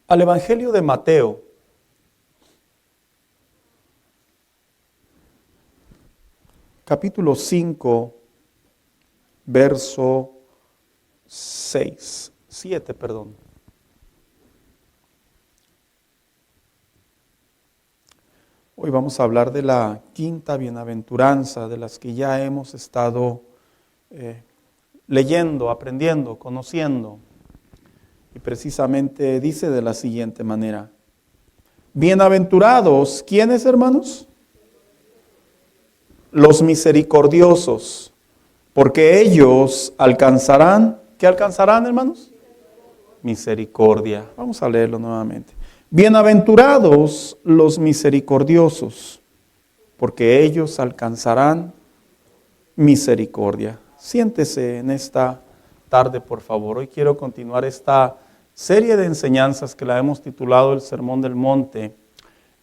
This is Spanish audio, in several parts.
al Evangelio de Mateo, capítulo 5, verso 7, perdón. Hoy vamos a hablar de la quinta bienaventuranza, de las que ya hemos estado leyendo, aprendiendo, conociendo. Y precisamente dice de la siguiente manera: bienaventurados, ¿quiénes, hermanos? Los misericordiosos, porque ellos alcanzarán, ¿qué alcanzarán, hermanos? Misericordia. Vamos a leerlo nuevamente. Bienaventurados los misericordiosos, porque ellos alcanzarán misericordia. Siéntese en esta tarde, por favor. Hoy quiero continuar esta serie de enseñanzas que la hemos titulado el Sermón del Monte,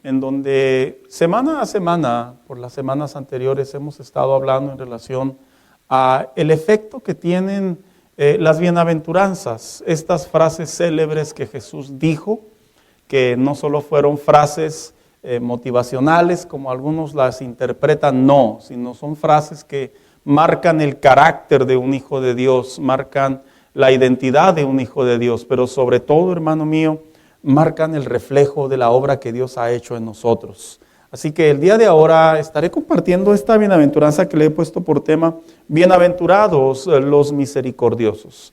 en donde semana a semana, por las semanas anteriores, hemos estado hablando en relación a el efecto que tienen las bienaventuranzas, estas frases célebres que Jesús dijo, que no solo fueron frases motivacionales, como algunos las interpretan, no, sino son frases que marcan el carácter de un hijo de Dios, marcan la identidad de un hijo de Dios, pero sobre todo, hermano mío, marcan el reflejo de la obra que Dios ha hecho en nosotros. Así que el día de ahora estaré compartiendo esta bienaventuranza que le he puesto por tema, bienaventurados los misericordiosos.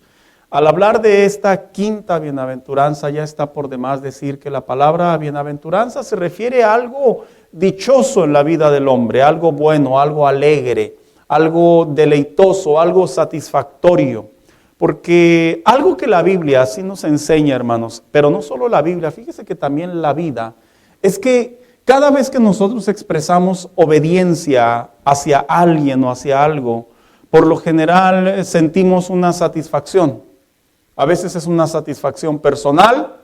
Al hablar de esta quinta bienaventuranza, ya está por demás decir que la palabra bienaventuranza se refiere a algo dichoso en la vida del hombre, algo bueno, algo alegre, algo deleitoso, algo satisfactorio. Porque algo que la Biblia sí nos enseña, hermanos, pero no solo la Biblia, fíjese que también la vida, es que cada vez que nosotros expresamos obediencia hacia alguien o hacia algo, por lo general sentimos una satisfacción. A veces es una satisfacción personal,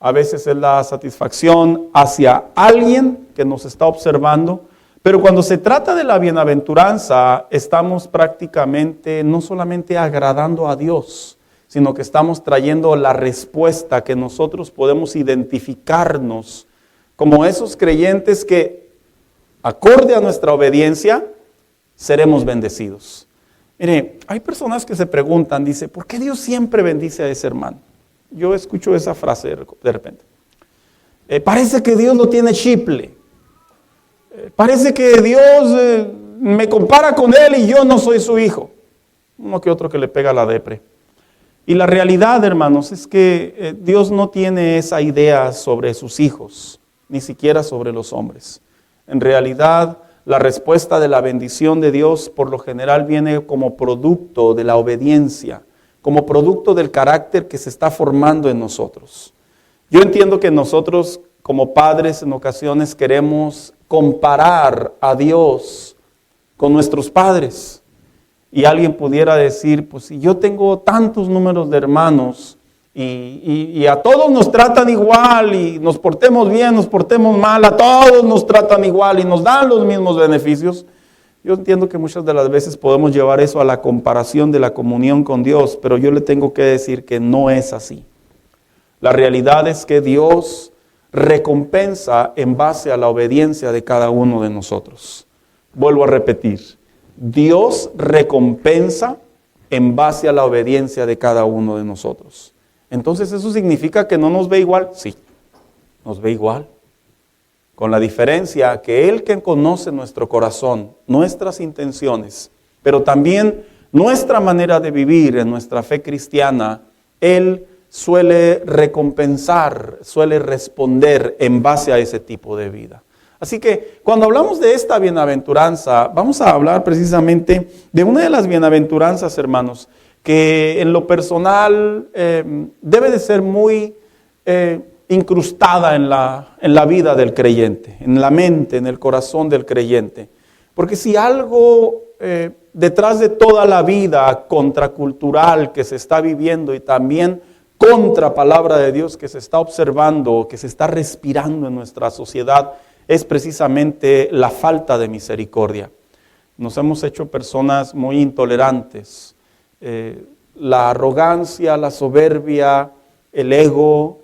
a veces es la satisfacción hacia alguien que nos está observando, pero cuando se trata de la bienaventuranza, estamos prácticamente no solamente agradando a Dios, sino que estamos trayendo la respuesta que nosotros podemos identificarnos como esos creyentes que, acorde a nuestra obediencia, seremos bendecidos. Mire, hay personas que se preguntan, dice, ¿por qué Dios siempre bendice a ese hermano? Yo escucho esa frase de repente. Parece que Dios lo tiene chiple. Parece que Dios me compara con él y yo no soy su hijo. Uno que otro que le pega la depre. Y la realidad, hermanos, es que Dios no tiene esa idea sobre sus hijos, ni siquiera sobre los hombres. En realidad, la respuesta de la bendición de Dios por lo general viene como producto de la obediencia, como producto del carácter que se está formando en nosotros. Yo entiendo que nosotros como padres en ocasiones queremos comparar a Dios con nuestros padres. Y alguien pudiera decir, pues si yo tengo tantos números de hermanos y a todos nos tratan igual y nos portemos bien, nos portemos mal, a todos nos tratan igual y nos dan los mismos beneficios. Yo entiendo que muchas de las veces podemos llevar eso a la comparación de la comunión con Dios, pero yo le tengo que decir que no es así. La realidad es que Dios recompensa en base a la obediencia de cada uno de nosotros. Vuelvo a repetir, Dios recompensa en base a la obediencia de cada uno de nosotros. Entonces, ¿eso significa que no nos ve igual? Sí, nos ve igual. Con la diferencia que Él que conoce nuestro corazón, nuestras intenciones, pero también nuestra manera de vivir en nuestra fe cristiana, Él suele recompensar, suele responder en base a ese tipo de vida. Así que cuando hablamos de esta bienaventuranza, vamos a hablar precisamente de una de las bienaventuranzas, hermanos, que en lo personal debe de ser muy incrustada en la vida del creyente, en la mente, en el corazón del creyente. Porque si algo detrás de toda la vida contracultural que se está viviendo y también contra palabra de Dios que se está observando, que se está respirando en nuestra sociedad, es precisamente la falta de misericordia. Nos hemos hecho personas muy intolerantes. La arrogancia, la soberbia, el ego,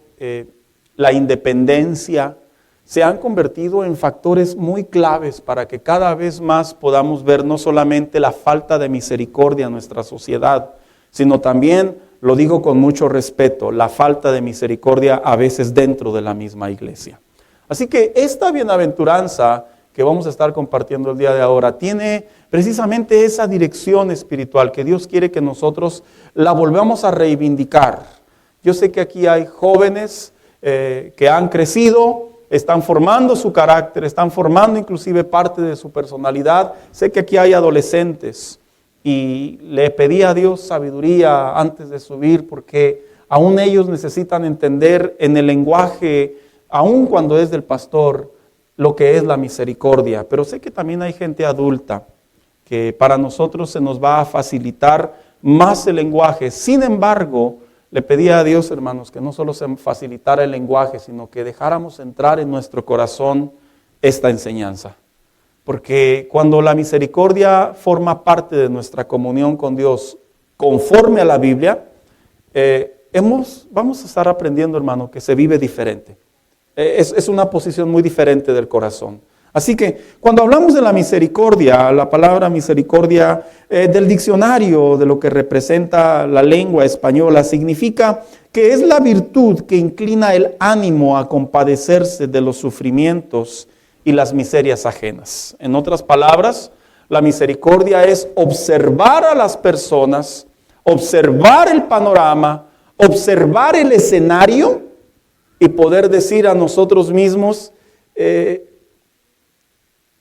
la independencia, se han convertido en factores muy claves para que cada vez más podamos ver no solamente la falta de misericordia en nuestra sociedad, sino también, lo digo con mucho respeto, la falta de misericordia a veces dentro de la misma iglesia. Así que esta bienaventuranza que vamos a estar compartiendo el día de ahora tiene precisamente esa dirección espiritual que Dios quiere que nosotros la volvamos a reivindicar. Yo sé que aquí hay jóvenes que han crecido, están formando su carácter, están formando inclusive parte de su personalidad. Sé que aquí hay adolescentes y le pedí a Dios sabiduría antes de subir porque aún ellos necesitan entender en el lenguaje, aun cuando es del pastor, lo que es la misericordia. Pero sé que también hay gente adulta que para nosotros se nos va a facilitar más el lenguaje. Sin embargo, le pedí a Dios, hermanos, que no solo se facilitara el lenguaje, sino que dejáramos entrar en nuestro corazón esta enseñanza. Porque cuando la misericordia forma parte de nuestra comunión con Dios, conforme a la Biblia, vamos a estar aprendiendo, hermano, que se vive diferente. Es una posición muy diferente del corazón. Así que cuando hablamos de la misericordia, la palabra misericordia del diccionario, de lo que representa la lengua española, significa que es la virtud que inclina el ánimo a compadecerse de los sufrimientos y las miserias ajenas. En otras palabras, la misericordia es observar a las personas, observar el panorama, observar el escenario y poder decir a nosotros mismos,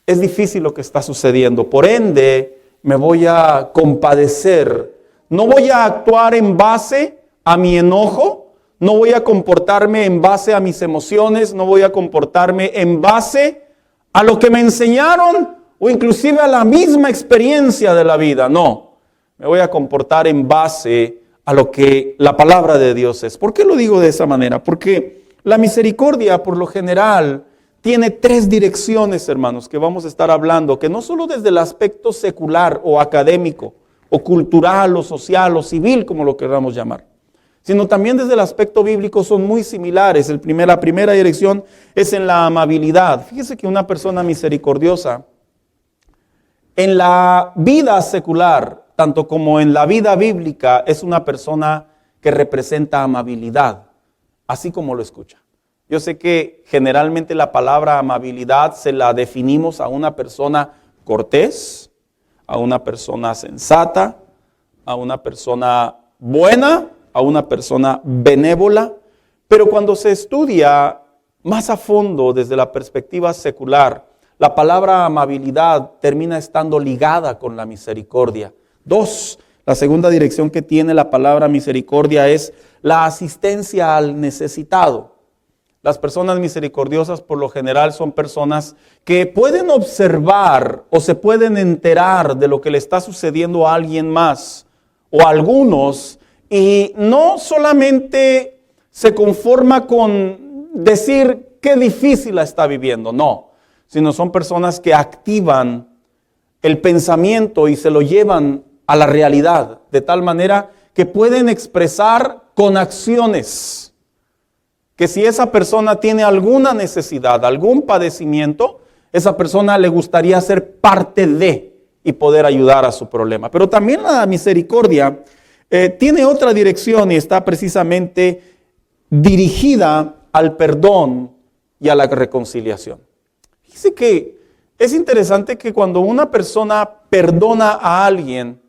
es difícil lo que está sucediendo, por ende me voy a compadecer, no voy a actuar en base a mi enojo, no voy a comportarme en base a mis emociones, no voy a comportarme en base a lo que me enseñaron o inclusive a la misma experiencia de la vida, no, me voy a comportar en base a lo que la palabra de Dios es. ¿Por qué lo digo de esa manera? Porque la misericordia por lo general tiene tres direcciones, hermanos, que vamos a estar hablando, que no solo desde el aspecto secular o académico, o cultural, o social, o civil, como lo queramos llamar, sino también desde el aspecto bíblico son muy similares. La primera dirección es en la amabilidad. Fíjese que una persona misericordiosa, en la vida secular, tanto como en la vida bíblica, es una persona que representa amabilidad, así como lo escucha. Yo sé que generalmente la palabra amabilidad se la definimos a una persona cortés, a una persona sensata, a una persona buena, a una persona benévola, pero cuando se estudia más a fondo desde la perspectiva secular, la palabra amabilidad termina estando ligada con la misericordia. La segunda dirección que tiene la palabra misericordia es la asistencia al necesitado. Las personas misericordiosas por lo general son personas que pueden observar o se pueden enterar de lo que le está sucediendo a alguien más o a algunos y no solamente se conforma con decir qué difícil la está viviendo, no, sino son personas que activan el pensamiento y se lo llevan a la realidad de tal manera que pueden expresar con acciones que si esa persona tiene alguna necesidad, algún padecimiento, esa persona le gustaría ser parte de y poder ayudar a su problema. Pero también la misericordia tiene otra dirección y está precisamente dirigida al perdón y a la reconciliación. Fíjese que es interesante que cuando una persona perdona a alguien,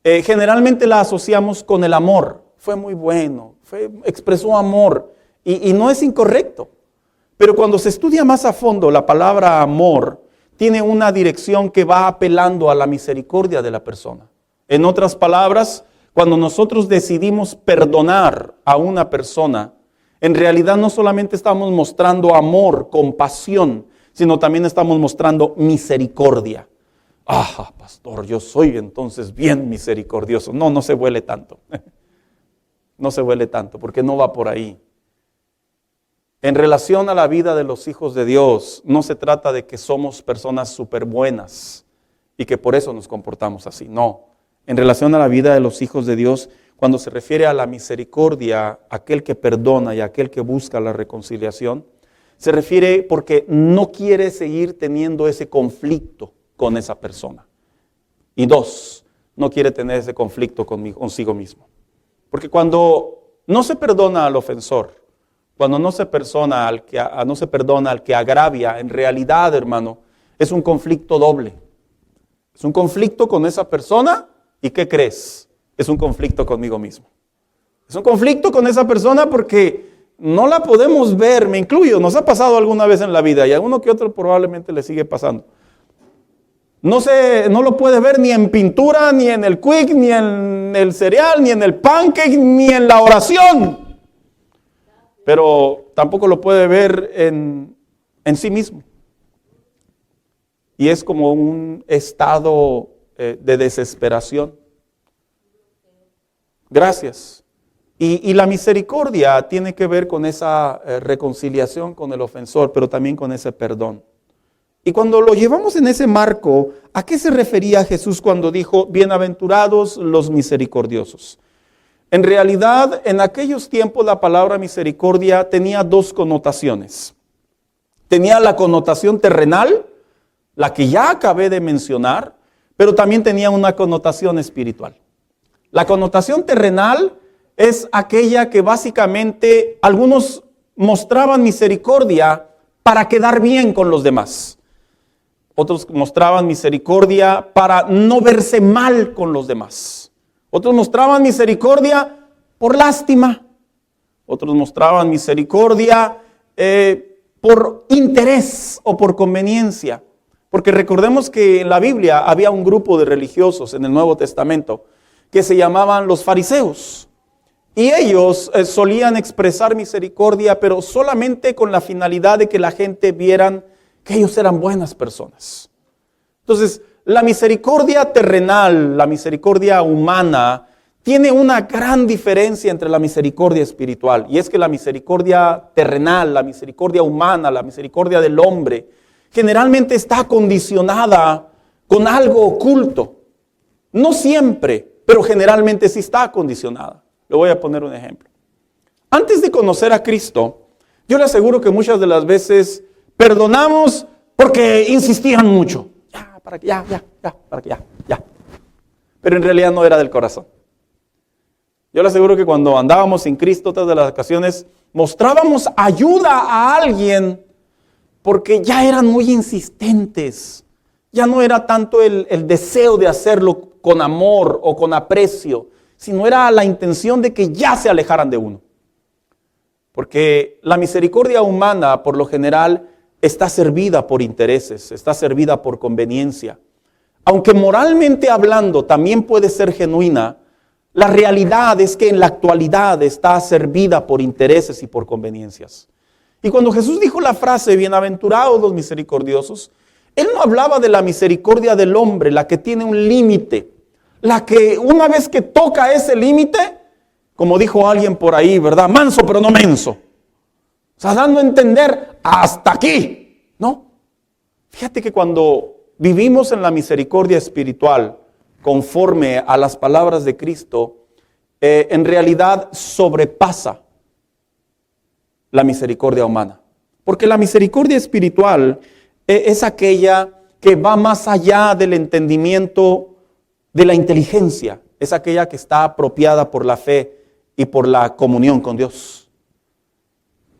generalmente la asociamos con el amor. Fue muy bueno, expresó amor. Y no es incorrecto, pero cuando se estudia más a fondo, la palabra amor tiene una dirección que va apelando a la misericordia de la persona. En otras palabras, cuando nosotros decidimos perdonar a una persona, en realidad no solamente estamos mostrando amor, compasión, sino también estamos mostrando misericordia. Ah, pastor, yo soy entonces bien misericordioso. No se vuele tanto. No se vuele tanto, porque no va por ahí. En relación a la vida de los hijos de Dios, no se trata de que somos personas súper buenas y que por eso nos comportamos así. No. En relación a la vida de los hijos de Dios, cuando se refiere a la misericordia, aquel que perdona y aquel que busca la reconciliación, se refiere porque no quiere seguir teniendo ese conflicto con esa persona. Y dos, no quiere tener ese conflicto consigo mismo. Porque cuando no se perdona al ofensor, cuando no se perdona al que agravia, en realidad, hermano, es un conflicto doble. Es un conflicto con esa persona y ¿qué crees? Es un conflicto conmigo mismo. Es un conflicto con esa persona porque no la podemos ver, me incluyo, nos ha pasado alguna vez en la vida y a uno que otro probablemente le sigue pasando. No lo puede ver ni en pintura, ni en el quick, ni en el cereal, ni en el pancake, ni en la oración. Pero tampoco lo puede ver en sí mismo. Y es como un estado de desesperación. Gracias. Y la misericordia tiene que ver con esa reconciliación con el ofensor, pero también con ese perdón. Y cuando lo llevamos en ese marco, ¿a qué se refería Jesús cuando dijo, bienaventurados los misericordiosos? En realidad, en aquellos tiempos la palabra misericordia tenía dos connotaciones. Tenía la connotación terrenal, la que ya acabé de mencionar, pero también tenía una connotación espiritual. La connotación terrenal es aquella que básicamente algunos mostraban misericordia para quedar bien con los demás. Otros mostraban misericordia para no verse mal con los demás. Otros mostraban misericordia por lástima. Otros mostraban misericordia por interés o por conveniencia. Porque recordemos que en la Biblia había un grupo de religiosos en el Nuevo Testamento que se llamaban los fariseos. Y ellos solían expresar misericordia, pero solamente con la finalidad de que la gente vieran que ellos eran buenas personas. Entonces, la misericordia terrenal, la misericordia humana, tiene una gran diferencia entre la misericordia espiritual. Y es que la misericordia terrenal, la misericordia humana, la misericordia del hombre, generalmente está condicionada con algo oculto. No siempre, pero generalmente sí está condicionada. Le voy a poner un ejemplo. Antes de conocer a Cristo, yo le aseguro que muchas de las veces perdonamos porque insistían mucho. Ya. Pero en realidad no era del corazón. Yo le aseguro que cuando andábamos sin Cristo, otras de las ocasiones, mostrábamos ayuda a alguien porque ya eran muy insistentes. Ya no era tanto el deseo de hacerlo con amor o con aprecio, sino era la intención de que ya se alejaran de uno. Porque la misericordia humana, por lo general, está servida por intereses, está servida por conveniencia. Aunque moralmente hablando también puede ser genuina, la realidad es que en la actualidad está servida por intereses y por conveniencias. Y cuando Jesús dijo la frase, bienaventurados los misericordiosos, Él no hablaba de la misericordia del hombre, la que tiene un límite, la que una vez que toca ese límite, como dijo alguien por ahí, ¿verdad? Manso pero no menso. O sea, dando a entender hasta aquí, ¿no? Fíjate que cuando vivimos en la misericordia espiritual, conforme a las palabras de Cristo, en realidad sobrepasa la misericordia humana. Porque la misericordia espiritual es aquella que va más allá del entendimiento de la inteligencia. Es aquella que está apropiada por la fe y por la comunión con Dios.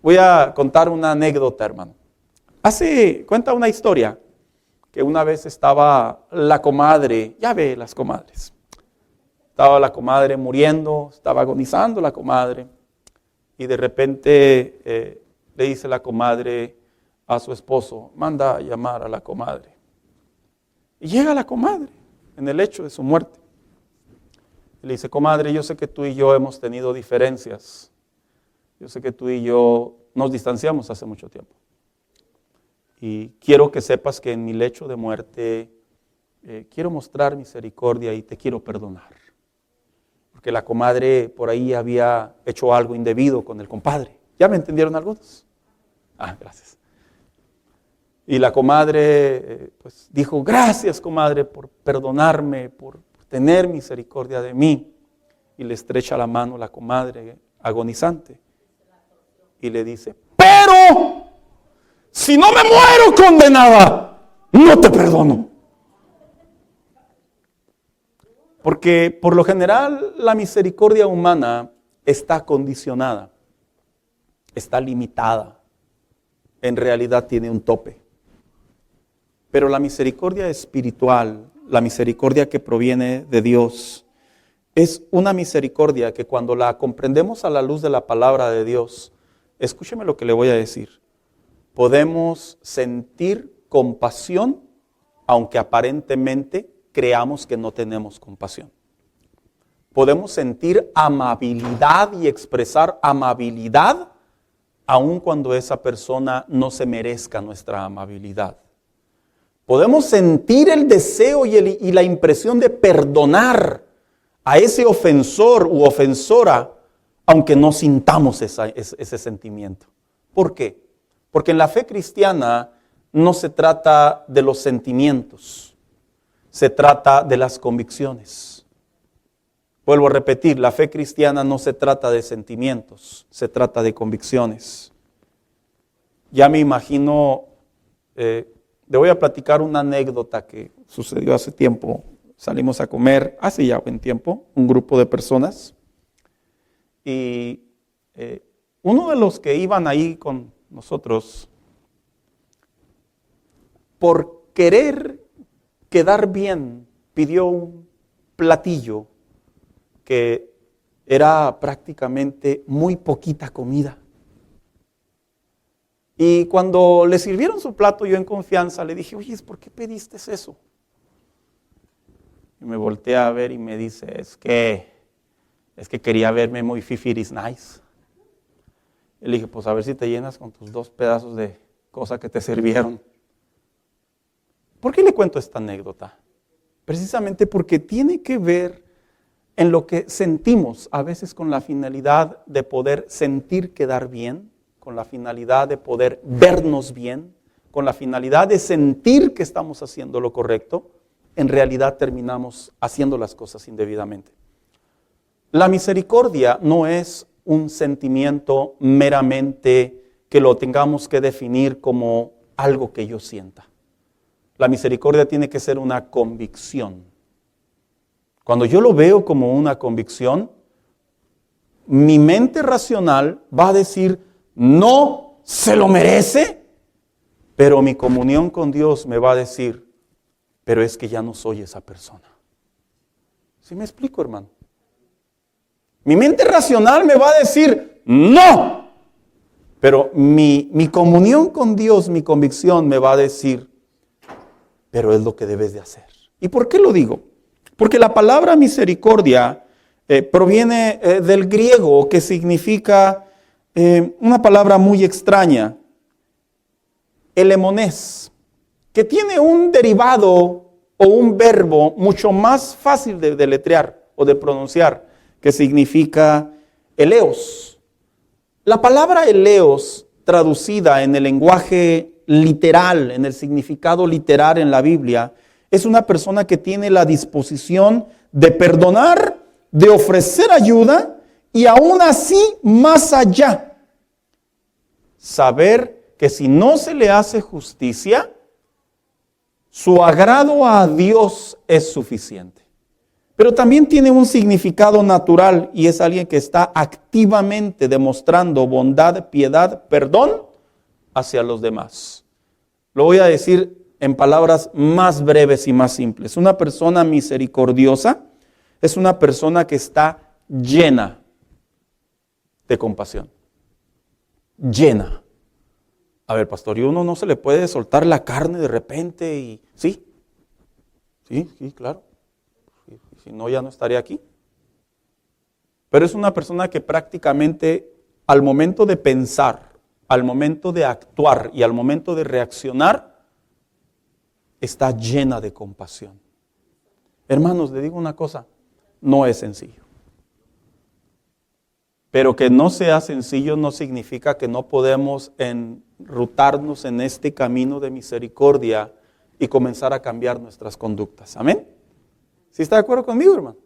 Voy a contar una anécdota, hermano. Cuenta una historia que una vez estaba la comadre, ya ve las comadres. Estaba la comadre muriendo, estaba agonizando la comadre. Y de repente le dice la comadre a su esposo, manda a llamar a la comadre. Y llega la comadre en el hecho de su muerte. Y le dice, comadre, yo sé que tú y yo hemos tenido diferencias. Yo sé que tú y yo nos distanciamos hace mucho tiempo. Y quiero que sepas que en mi lecho de muerte quiero mostrar misericordia y te quiero perdonar. Porque la comadre por ahí había hecho algo indebido con el compadre. ¿Ya me entendieron algunos? Gracias. Y la comadre pues dijo, gracias comadre por perdonarme, por tener misericordia de mí. y le estrecha la mano la comadre agonizante y le dice: pero si no me muero condenada, no te perdono. Porque por lo general la misericordia humana está condicionada, está limitada, en realidad tiene un tope. Pero la misericordia espiritual, la misericordia que proviene de Dios, es una misericordia que cuando la comprendemos a la luz de la palabra de Dios, escúcheme lo que le voy a decir, podemos sentir compasión aunque aparentemente creamos que no tenemos compasión. Podemos sentir amabilidad y expresar amabilidad aun cuando esa persona no se merezca nuestra amabilidad. Podemos sentir el deseo y la impresión de perdonar a ese ofensor u ofensora, aunque no sintamos ese sentimiento. ¿Por qué? Porque en la fe cristiana no se trata de los sentimientos, se trata de las convicciones. Vuelvo a repetir, la fe cristiana no se trata de sentimientos, se trata de convicciones. Ya me imagino, le voy a platicar una anécdota que sucedió hace tiempo. Salimos a comer, hace ya buen tiempo, un grupo de personas. Y uno de los que iban ahí con nosotros, por querer quedar bien, pidió un platillo que era prácticamente muy poquita comida. Y cuando le sirvieron su plato, yo en confianza le dije: oye, ¿por qué pediste eso? Y me volteé a ver y me dice: es que quería verme muy fifiris nice. Y le dije: pues a ver si te llenas con tus 2 pedazos de cosa que te sirvieron. ¿Por qué le cuento esta anécdota? Precisamente porque tiene que ver en lo que sentimos, a veces con la finalidad de poder sentir quedar bien, con la finalidad de poder vernos bien, con la finalidad de sentir que estamos haciendo lo correcto, en realidad terminamos haciendo las cosas indebidamente. La misericordia no es un sentimiento meramente que lo tengamos que definir como algo que yo sienta. La misericordia tiene que ser una convicción. Cuando yo lo veo como una convicción, mi mente racional va a decir: no se lo merece, pero mi comunión con Dios me va a decir: pero es que ya no soy esa persona. ¿Sí me explico, hermano? Mi mente racional me va a decir: no, pero mi comunión con Dios, mi convicción me va a decir: pero es lo que debes de hacer. ¿Y por qué lo digo? Porque la palabra misericordia proviene del griego, que significa una palabra muy extraña, elemonés, que tiene un derivado o un verbo mucho más fácil de deletrear o de pronunciar, que significa eleos. La palabra eleos, traducida en el lenguaje literal, en el significado literal en la Biblia, es una persona que tiene la disposición de perdonar, de ofrecer ayuda y aún así más allá. Saber que si no se le hace justicia, su agrado a Dios es suficiente. Pero también tiene un significado natural y es alguien que está activamente demostrando bondad, piedad, perdón hacia los demás. Lo voy a decir en palabras más breves y más simples. Una persona misericordiosa es una persona que está llena de compasión. Llena. A ver, pastor, ¿y uno no se le puede soltar la carne de repente? Y sí, claro. Si no, ya no estaría aquí. Pero es una persona que prácticamente al momento de pensar, al momento de actuar y al momento de reaccionar, está llena de compasión. Hermanos, le digo una cosa, no es sencillo. Pero que no sea sencillo no significa que no podemos enrutarnos en este camino de misericordia y comenzar a cambiar nuestras conductas. Amén. ¿Sí está de acuerdo conmigo, hermano?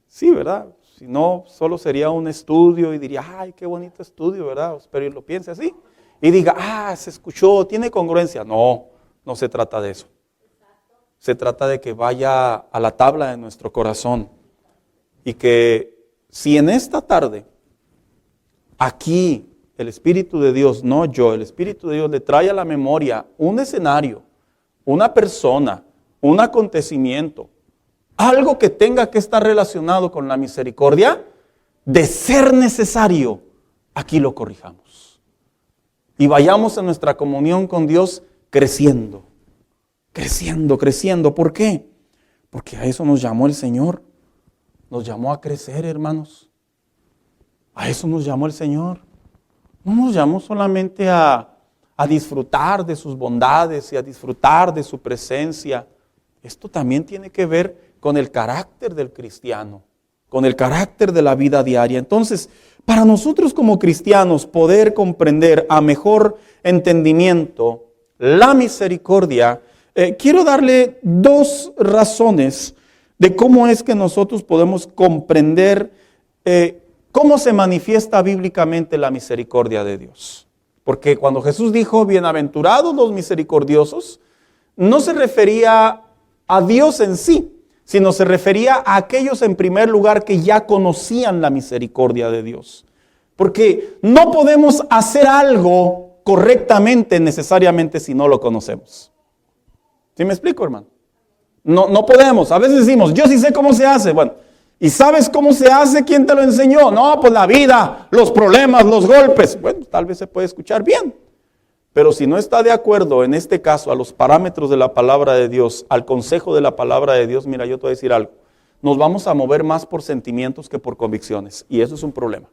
Sí, ¿verdad? Si no, solo sería un estudio y diría, ay, qué bonito estudio, ¿verdad? Pero lo piense así. Y diga, se escuchó, tiene congruencia. No, no se trata de eso. Se trata de que vaya a la tabla de nuestro corazón. Y que si en esta tarde, aquí, el Espíritu de Dios, no yo, el Espíritu de Dios le trae a la memoria un escenario, una persona, un acontecimiento, algo que tenga que estar relacionado con la misericordia, de ser necesario, aquí lo corrijamos. Y vayamos en nuestra comunión con Dios creciendo, creciendo, creciendo. ¿Por qué? Porque a eso nos llamó el Señor. Nos llamó a crecer, hermanos. A eso nos llamó el Señor. No nos llamó solamente a disfrutar de sus bondades y a disfrutar de su presencia. Esto también tiene que ver con el carácter del cristiano, con el carácter de la vida diaria. Entonces, para nosotros como cristianos poder comprender a mejor entendimiento la misericordia, quiero darle dos razones de cómo es que nosotros podemos comprender cómo se manifiesta bíblicamente la misericordia de Dios. Porque cuando Jesús dijo, bienaventurados los misericordiosos, no se refería a Dios en sí, sino se refería a aquellos en primer lugar que ya conocían la misericordia de Dios. Porque no podemos hacer algo correctamente necesariamente si no lo conocemos. ¿Sí me explico, hermano? No podemos. A veces decimos, yo sí sé cómo se hace. Bueno, ¿y sabes cómo se hace? ¿Quién te lo enseñó? No, pues la vida, los problemas, los golpes. Bueno, tal vez se puede escuchar bien. Pero si no está de acuerdo, en este caso, a los parámetros de la palabra de Dios, al consejo de la palabra de Dios, mira, yo te voy a decir algo. Nos vamos a mover más por sentimientos que por convicciones. Y eso es un problema.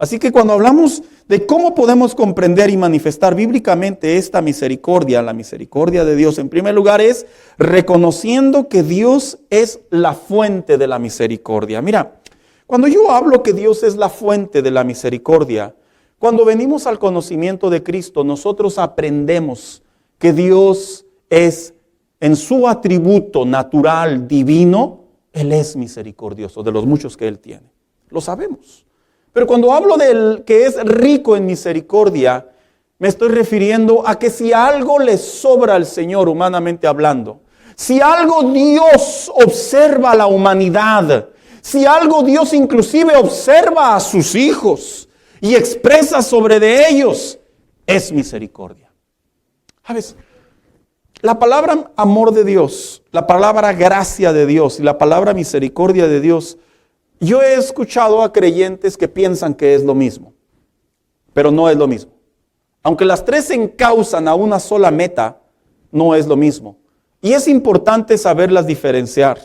Así que cuando hablamos de cómo podemos comprender y manifestar bíblicamente esta misericordia, la misericordia de Dios, en primer lugar es reconociendo que Dios es la fuente de la misericordia. Mira, cuando yo hablo que Dios es la fuente de la misericordia, cuando venimos al conocimiento de Cristo, nosotros aprendemos que Dios es en su atributo natural, divino, Él es misericordioso, de los muchos que Él tiene. Lo sabemos. Pero cuando hablo del que es rico en misericordia, me estoy refiriendo a que si algo le sobra al Señor humanamente hablando, si algo Dios observa a la humanidad, si algo Dios inclusive observa a sus hijos y expresa sobre de ellos, es misericordia. ¿Sabes? La palabra amor de Dios, la palabra gracia de Dios y la palabra misericordia de Dios, yo he escuchado a creyentes que piensan que es lo mismo, pero no es lo mismo. Aunque las tres se encausan a una sola meta, no es lo mismo. Y es importante saberlas diferenciar,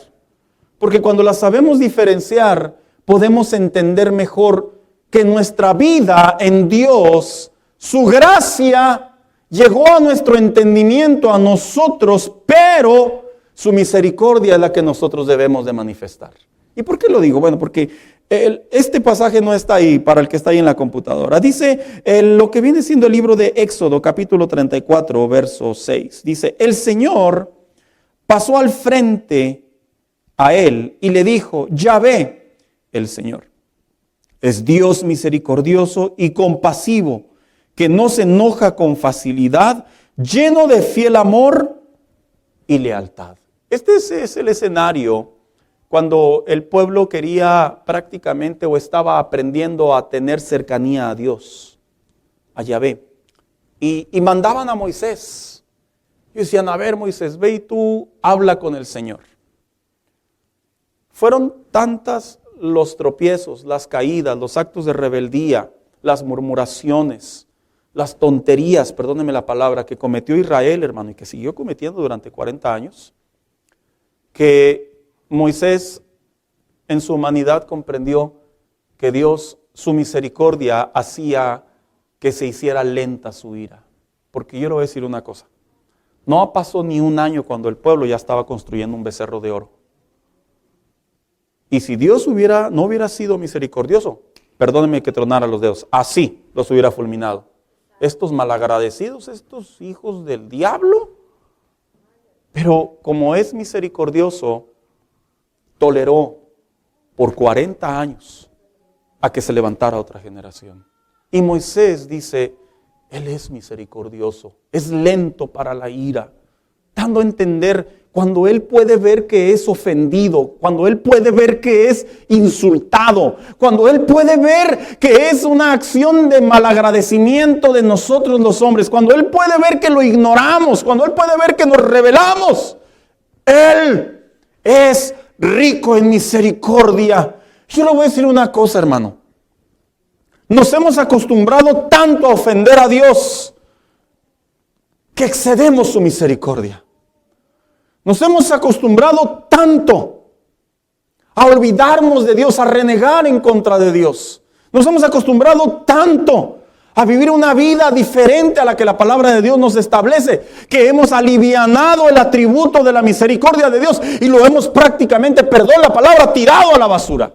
porque cuando las sabemos diferenciar, podemos entender mejor que nuestra vida en Dios, su gracia llegó a nuestro entendimiento, a nosotros, pero su misericordia es la que nosotros debemos de manifestar. ¿Y por qué lo digo? Bueno, porque este pasaje no está ahí para el que está ahí en la computadora. Dice lo que viene siendo el libro de Éxodo, capítulo 34, verso 6. Dice, el Señor pasó al frente a él y le dijo, Yahvé, el Señor, es Dios misericordioso y compasivo, que no se enoja con facilidad, lleno de fiel amor y lealtad. Este es el escenario cuando el pueblo quería prácticamente o estaba aprendiendo a tener cercanía a Dios, a Yahvé. Y mandaban a Moisés. Y decían, a ver Moisés, ve y tú habla con el Señor. Fueron tantas los tropiezos, las caídas, los actos de rebeldía, las murmuraciones, las tonterías, perdónenme la palabra, que cometió Israel, hermano, y que siguió cometiendo durante 40 años, que Moisés en su humanidad comprendió que Dios, su misericordia, hacía que se hiciera lenta su ira. Porque yo le voy a decir una cosa, no pasó ni un año cuando el pueblo ya estaba construyendo un becerro de oro. Y si Dios no hubiera sido misericordioso, perdónenme que tronara los dedos, así los hubiera fulminado. Estos malagradecidos, estos hijos del diablo, pero como es misericordioso, toleró por 40 años a que se levantara otra generación. Y Moisés dice, Él es misericordioso, es lento para la ira, dando a entender cuando Él puede ver que es ofendido, cuando Él puede ver que es insultado, cuando Él puede ver que es una acción de malagradecimiento de nosotros los hombres, cuando Él puede ver que lo ignoramos, cuando Él puede ver que nos rebelamos. Él es rico en misericordia. Yo le voy a decir una cosa, hermano. Nos hemos acostumbrado tanto a ofender a Dios que excedemos su misericordia. Nos hemos acostumbrado tanto a olvidarnos de Dios, a renegar en contra de Dios. Nos hemos acostumbrado tanto a vivir una vida diferente a la que la palabra de Dios nos establece, que hemos alivianado el atributo de la misericordia de Dios y lo hemos prácticamente, perdón la palabra, tirado a la basura.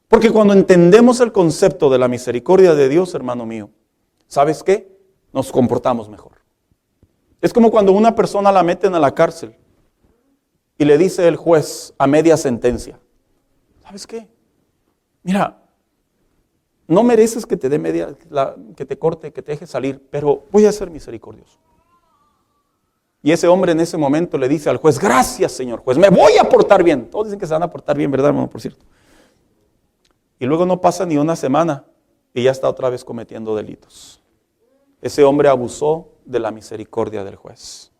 Porque cuando entendemos el concepto de la misericordia de Dios, hermano mío, ¿sabes qué? Nos comportamos mejor. Es como cuando una persona la meten a la cárcel y le dice el juez a media sentencia, ¿sabes qué? Mira, no mereces que te dé media, que te corte, que te deje salir, pero voy a ser misericordioso. Y ese hombre en ese momento le dice al juez, gracias señor juez, me voy a portar bien. Todos dicen que se van a portar bien, ¿verdad, hermano? Por cierto. Y luego no pasa ni una semana y ya está otra vez cometiendo delitos. Ese hombre abusó de la misericordia del juez.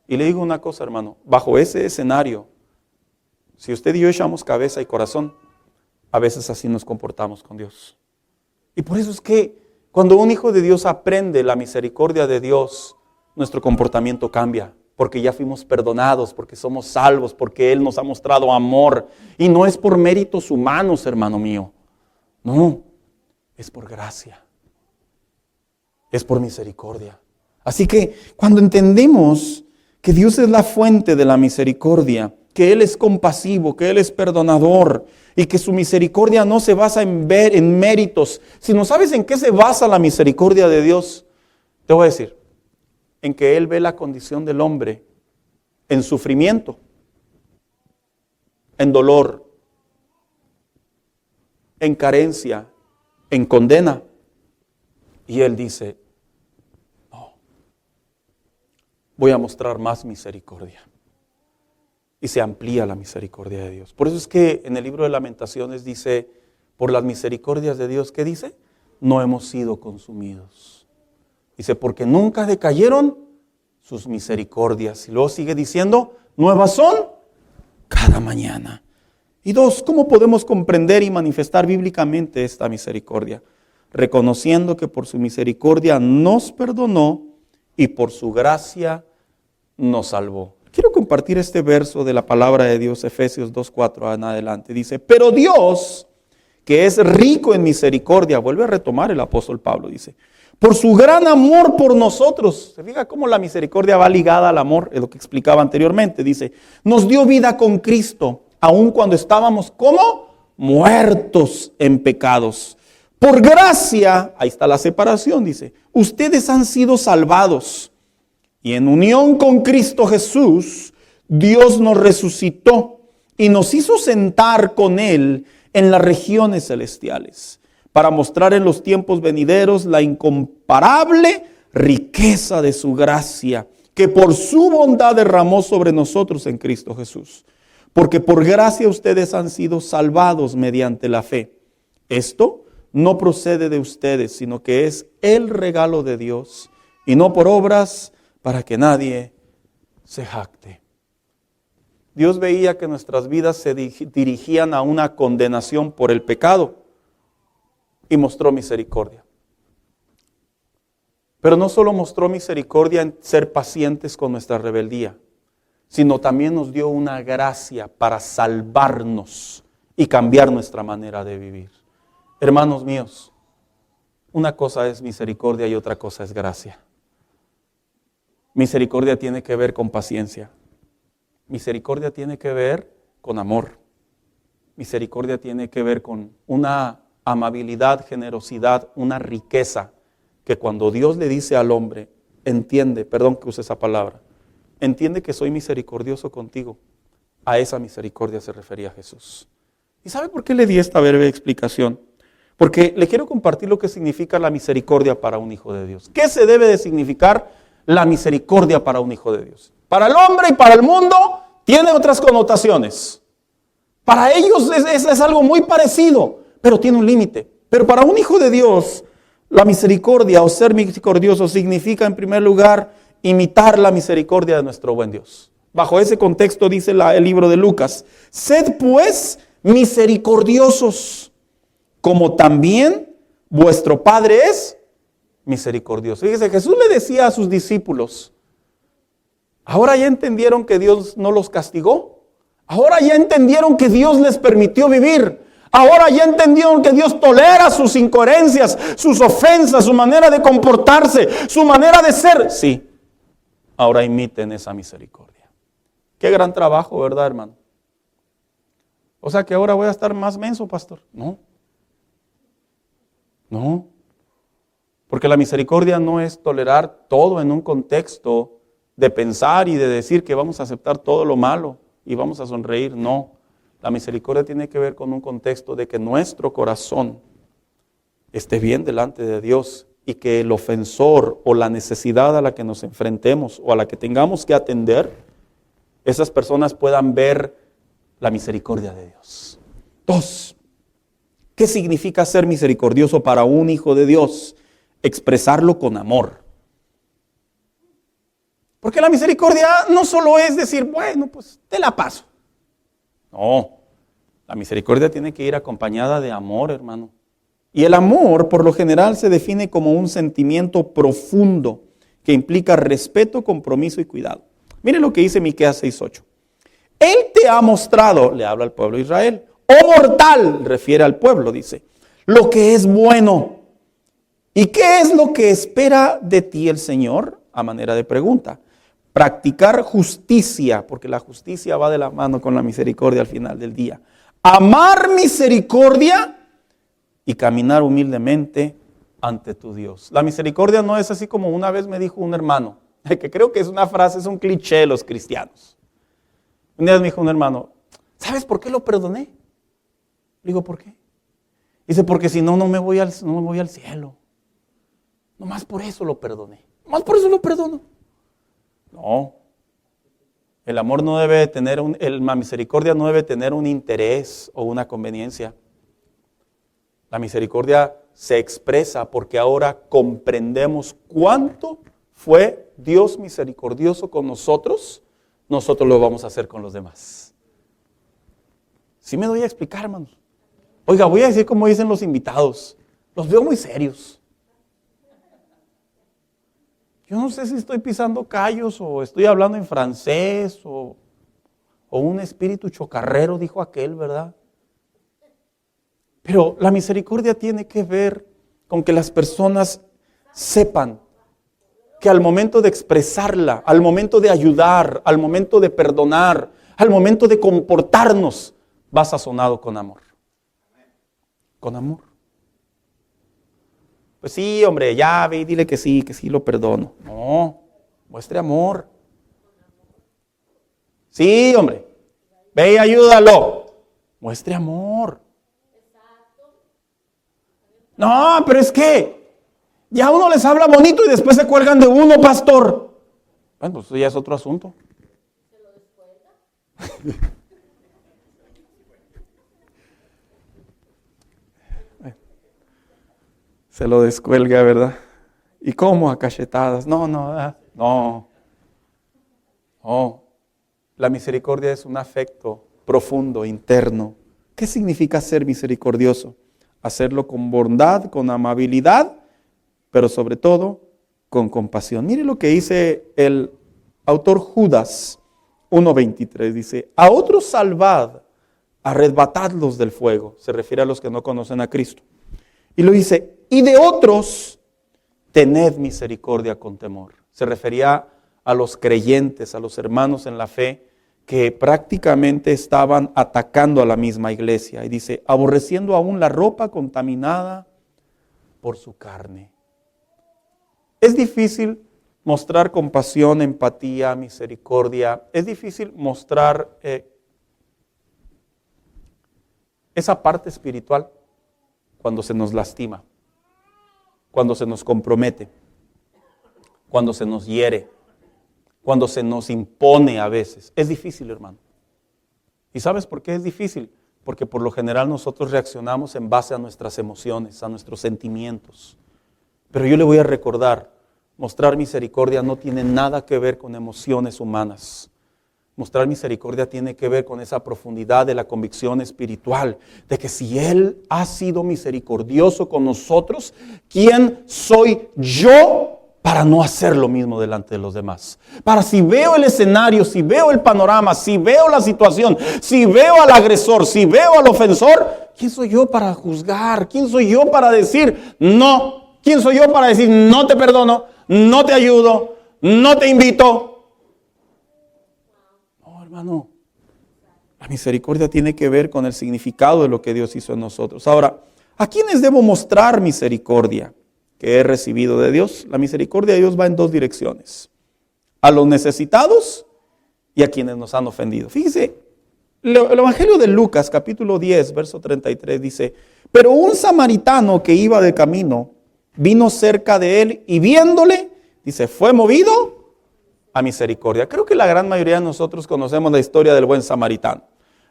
Y le digo una cosa, hermano, bajo ese escenario, si usted y yo echamos cabeza y corazón, a veces así nos comportamos con Dios. Y por eso es que cuando un hijo de Dios aprende la misericordia de Dios, nuestro comportamiento cambia. Porque ya fuimos perdonados, porque somos salvos, porque Él nos ha mostrado amor. Y no es por méritos humanos, hermano mío. No, es por gracia. Es por misericordia. Así que cuando entendemos que Dios es la fuente de la misericordia, que Él es compasivo, que Él es perdonador y que su misericordia no se basa en méritos, sino ¿sabes en qué se basa la misericordia de Dios? Te voy a decir, en que Él ve la condición del hombre en sufrimiento, en dolor, en carencia, en condena. Y Él dice, no, voy a mostrar más misericordia. Y se amplía la misericordia de Dios. Por eso es que en el libro de Lamentaciones dice, por las misericordias de Dios, ¿qué dice? No hemos sido consumidos. Dice, porque nunca decayeron sus misericordias. Y luego sigue diciendo, nuevas son cada mañana. Y dos, ¿cómo podemos comprender y manifestar bíblicamente esta misericordia? Reconociendo que por su misericordia nos perdonó y por su gracia nos salvó. Quiero compartir este verso de la palabra de Dios, Efesios 2:4 en adelante. Dice, pero Dios, que es rico en misericordia, vuelve a retomar el apóstol Pablo, dice, por su gran amor por nosotros. Se fija cómo la misericordia va ligada al amor, es lo que explicaba anteriormente. Dice, nos dio vida con Cristo, aun cuando estábamos como muertos en pecados. Por gracia, ahí está la separación, dice, ustedes han sido salvados. Y en unión con Cristo Jesús, Dios nos resucitó y nos hizo sentar con Él en las regiones celestiales, para mostrar en los tiempos venideros la incomparable riqueza de su gracia, que por su bondad derramó sobre nosotros en Cristo Jesús. Porque por gracia ustedes han sido salvados mediante la fe. Esto no procede de ustedes, sino que es el regalo de Dios, y no por obras, para que nadie se jacte. Dios veía que nuestras vidas se dirigían a una condenación por el pecado y mostró misericordia. Pero no solo mostró misericordia en ser pacientes con nuestra rebeldía, sino también nos dio una gracia para salvarnos y cambiar nuestra manera de vivir. Hermanos míos, una cosa es misericordia y otra cosa es gracia. Misericordia tiene que ver con paciencia. Misericordia tiene que ver con amor. Misericordia tiene que ver con una amabilidad, generosidad, una riqueza que cuando Dios le dice al hombre, entiende, perdón que use esa palabra, entiende que soy misericordioso contigo. A esa misericordia se refería Jesús. ¿Y sabe por qué le di esta breve explicación? Porque le quiero compartir lo que significa la misericordia para un hijo de Dios. ¿Qué se debe de significar la misericordia para un hijo de Dios? Para el hombre y para el mundo tiene otras connotaciones. Para ellos es algo muy parecido, pero tiene un límite. Pero para un hijo de Dios, la misericordia o ser misericordioso significa en primer lugar imitar la misericordia de nuestro buen Dios. Bajo ese contexto dice el libro de Lucas: sed pues misericordiosos, como también vuestro Padre es misericordioso. Fíjese, Jesús le decía a sus discípulos: ahora ya entendieron que Dios no los castigó. Ahora ya entendieron que Dios les permitió vivir. Ahora ya entendieron que Dios tolera sus incoherencias, sus ofensas, su manera de comportarse, su manera de ser. Sí, ahora imiten esa misericordia. Qué gran trabajo, ¿verdad, hermano? O sea que ahora voy a estar más menso, pastor. No. Porque la misericordia no es tolerar todo en un contexto de pensar y de decir que vamos a aceptar todo lo malo y vamos a sonreír. No. La misericordia tiene que ver con un contexto de que nuestro corazón esté bien delante de Dios y que el ofensor o la necesidad a la que nos enfrentemos o a la que tengamos que atender, esas personas puedan ver la misericordia de Dios. 2. ¿Qué significa ser misericordioso para un hijo de Dios? Expresarlo con amor. Porque la misericordia no solo es decir, bueno, pues te la paso. No, la misericordia tiene que ir acompañada de amor, hermano. Y el amor, por lo general, se define como un sentimiento profundo que implica respeto, compromiso y cuidado. Mire lo que dice Miqueas 6:8. Él te ha mostrado, le habla al pueblo de Israel, oh mortal, refiere al pueblo, dice, lo que es bueno. ¿Y qué es lo que espera de ti el Señor? A manera de pregunta. Practicar justicia, porque la justicia va de la mano con la misericordia al final del día. Amar misericordia y caminar humildemente ante tu Dios. La misericordia no es así como una vez me dijo un hermano, que creo que es una frase, es un cliché de los cristianos. Un día me dijo un hermano, ¿sabes por qué lo perdoné? Le digo, ¿por qué? Dice, porque si no, no me voy al cielo. Nomás por eso lo perdoné. Nomás por eso lo perdono. No. El amor no debe tener la misericordia no debe tener un interés o una conveniencia. La misericordia se expresa porque ahora comprendemos cuánto fue Dios misericordioso con nosotros. Nosotros lo vamos a hacer con los demás. ¿Sí me doy a explicar, hermanos? Oiga, voy a decir como dicen los invitados. Los veo muy serios. Yo no sé si estoy pisando callos o estoy hablando en francés o un espíritu chocarrero, dijo aquel, ¿verdad? Pero la misericordia tiene que ver con que las personas sepan que al momento de expresarla, al momento de ayudar, al momento de perdonar, al momento de comportarnos, va sazonado con amor. Con amor. Pues sí, hombre, ya ve y dile que sí lo perdono. No, muestre amor. Sí, hombre, ve y ayúdalo. Muestre amor. No, pero es que ya uno les habla bonito y después se cuelgan de uno, pastor. Bueno, pues eso ya es otro asunto. ¿Se lo descuelga? Se lo descuelga, ¿verdad? ¿Y cómo? A cachetadas. No. La misericordia es un afecto profundo, interno. ¿Qué significa ser misericordioso? Hacerlo con bondad, con amabilidad, pero sobre todo con compasión. Mire lo que dice el autor Judas 1:23. Dice, a otros salvad, arrebatadlos del fuego. Se refiere a los que no conocen a Cristo. Y lo dice, y de otros, tened misericordia con temor. Se refería a los creyentes, a los hermanos en la fe, que prácticamente estaban atacando a la misma iglesia. Y dice, aborreciendo aún la ropa contaminada por su carne. Es difícil mostrar compasión, empatía, misericordia. Es difícil mostrar esa parte espiritual cuando se nos lastima, cuando se nos compromete, cuando se nos hiere, cuando se nos impone a veces. Es difícil, hermano. ¿Y sabes por qué es difícil? Porque por lo general nosotros reaccionamos en base a nuestras emociones, a nuestros sentimientos. Pero yo le voy a recordar, mostrar misericordia no tiene nada que ver con emociones humanas. Mostrar misericordia tiene que ver con esa profundidad de la convicción espiritual, de que si Él ha sido misericordioso con nosotros, ¿quién soy yo para no hacer lo mismo delante de los demás? Para si veo el escenario, si veo el panorama, si veo la situación, si veo al agresor, si veo al ofensor, ¿quién soy yo para juzgar? ¿Quién soy yo para decir no? ¿Quién soy yo para decir no te perdono, no te ayudo, no te invito? Hermano, la misericordia tiene que ver con el significado de lo que Dios hizo en nosotros. Ahora, ¿a quiénes debo mostrar misericordia que he recibido de Dios? La misericordia de Dios va en dos direcciones: a los necesitados y a quienes nos han ofendido. Fíjese, el Evangelio de Lucas, capítulo 10, verso 33, dice: pero un samaritano que iba de camino vino cerca de él y viéndole, dice, fue movido a misericordia. Creo que la gran mayoría de nosotros conocemos la historia del buen samaritano.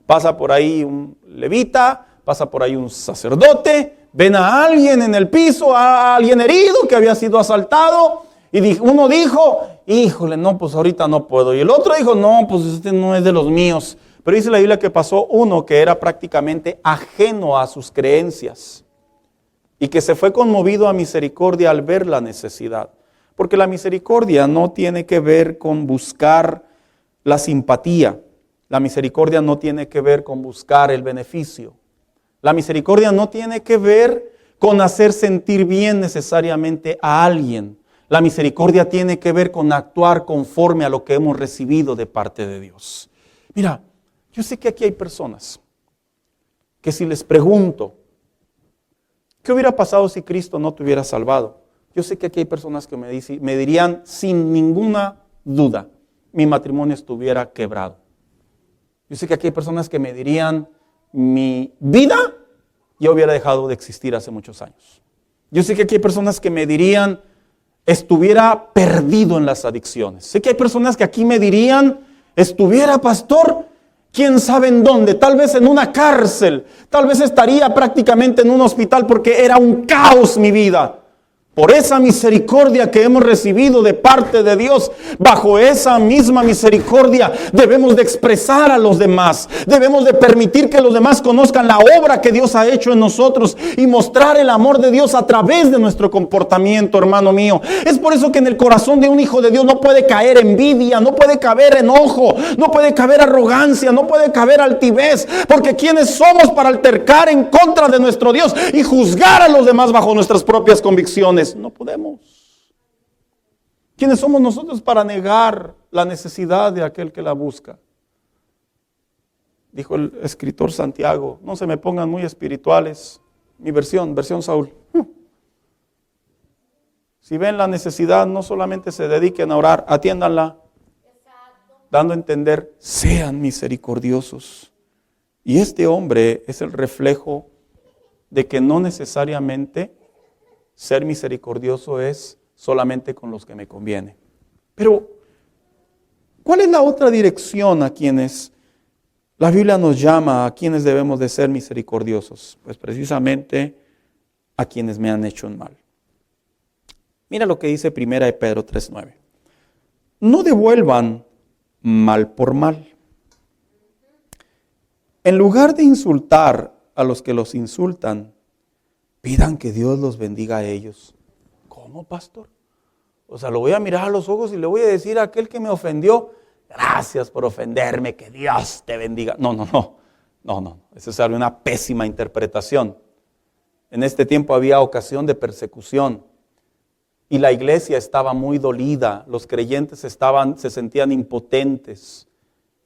Pasa por ahí un levita, pasa por ahí un sacerdote, ven a alguien en el piso, a alguien herido que había sido asaltado, y uno dijo, híjole, no, pues ahorita no puedo. Y el otro dijo, no, pues este no es de los míos. Pero dice la Biblia que pasó uno que era prácticamente ajeno a sus creencias y que se fue conmovido a misericordia al ver la necesidad. Porque la misericordia no tiene que ver con buscar la simpatía. La misericordia no tiene que ver con buscar el beneficio. La misericordia no tiene que ver con hacer sentir bien necesariamente a alguien. La misericordia tiene que ver con actuar conforme a lo que hemos recibido de parte de Dios. Mira, yo sé que aquí hay personas que si les pregunto, ¿qué hubiera pasado si Cristo no te hubiera salvado? Yo sé que aquí hay personas que me dirían sin ninguna duda, mi matrimonio estuviera quebrado. Yo sé que aquí hay personas que me dirían, mi vida ya hubiera dejado de existir hace muchos años. Yo sé que aquí hay personas que me dirían, estuviera perdido en las adicciones. Sé que hay personas que aquí me dirían, estuviera, pastor, quién sabe en dónde, tal vez en una cárcel, tal vez estaría prácticamente en un hospital porque era un caos mi vida. Por esa misericordia que hemos recibido de parte de Dios, bajo esa misma misericordia debemos de expresar a los demás. Debemos de permitir que los demás conozcan la obra que Dios ha hecho en nosotros y mostrar el amor de Dios a través de nuestro comportamiento, hermano mío. Es por eso que en el corazón de un hijo de Dios no puede caer envidia, no puede caber enojo, no puede caber arrogancia, no puede caber altivez. Porque ¿quiénes somos para altercar en contra de nuestro Dios y juzgar a los demás bajo nuestras propias convicciones? No podemos. ¿Quiénes somos nosotros para negar la necesidad de aquel que la busca? Dijo el escritor Santiago, no se me pongan muy espirituales. Mi versión Saúl. Si ven la necesidad, no solamente se dediquen a orar, atiéndanla. Dando a entender, sean misericordiosos. Y este hombre es el reflejo de que no necesariamente ser misericordioso es solamente con los que me conviene. Pero, ¿cuál es la otra dirección a quienes la Biblia nos llama, a quienes debemos de ser misericordiosos? Pues precisamente a quienes me han hecho un mal. Mira lo que dice 1 de Pedro 3:9. No devuelvan mal por mal. En lugar de insultar a los que los insultan, pidan que Dios los bendiga a ellos. ¿Cómo, pastor? O sea, lo voy a mirar a los ojos y le voy a decir a aquel que me ofendió, gracias por ofenderme, que Dios te bendiga. No. Eso es una pésima interpretación. En este tiempo había ocasión de persecución y la iglesia estaba muy dolida. Los creyentes se sentían impotentes.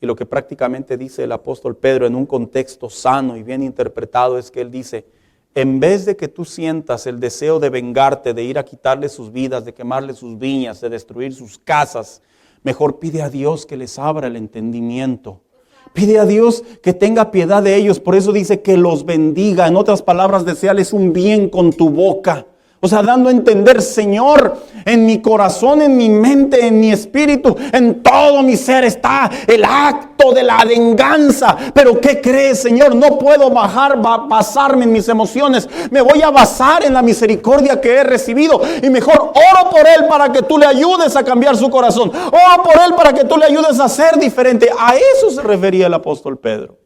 Y lo que prácticamente dice el apóstol Pedro en un contexto sano y bien interpretado es que él dice, en vez de que tú sientas el deseo de vengarte, de ir a quitarle sus vidas, de quemarle sus viñas, de destruir sus casas, mejor pide a Dios que les abra el entendimiento Pide a Dios que tenga piedad de ellos. Por eso dice que los bendiga. En otras palabras, desearles un bien con tu boca. O sea, dando a entender, Señor, en mi corazón, en mi mente, en mi espíritu, en todo mi ser está el acto de la venganza. Pero ¿qué crees, Señor? No puedo basarme en mis emociones. Me voy a basar en la misericordia que he recibido. Y mejor oro por él para que tú le ayudes a cambiar su corazón. Oro por él para que tú le ayudes a ser diferente. A eso se refería el apóstol Pedro.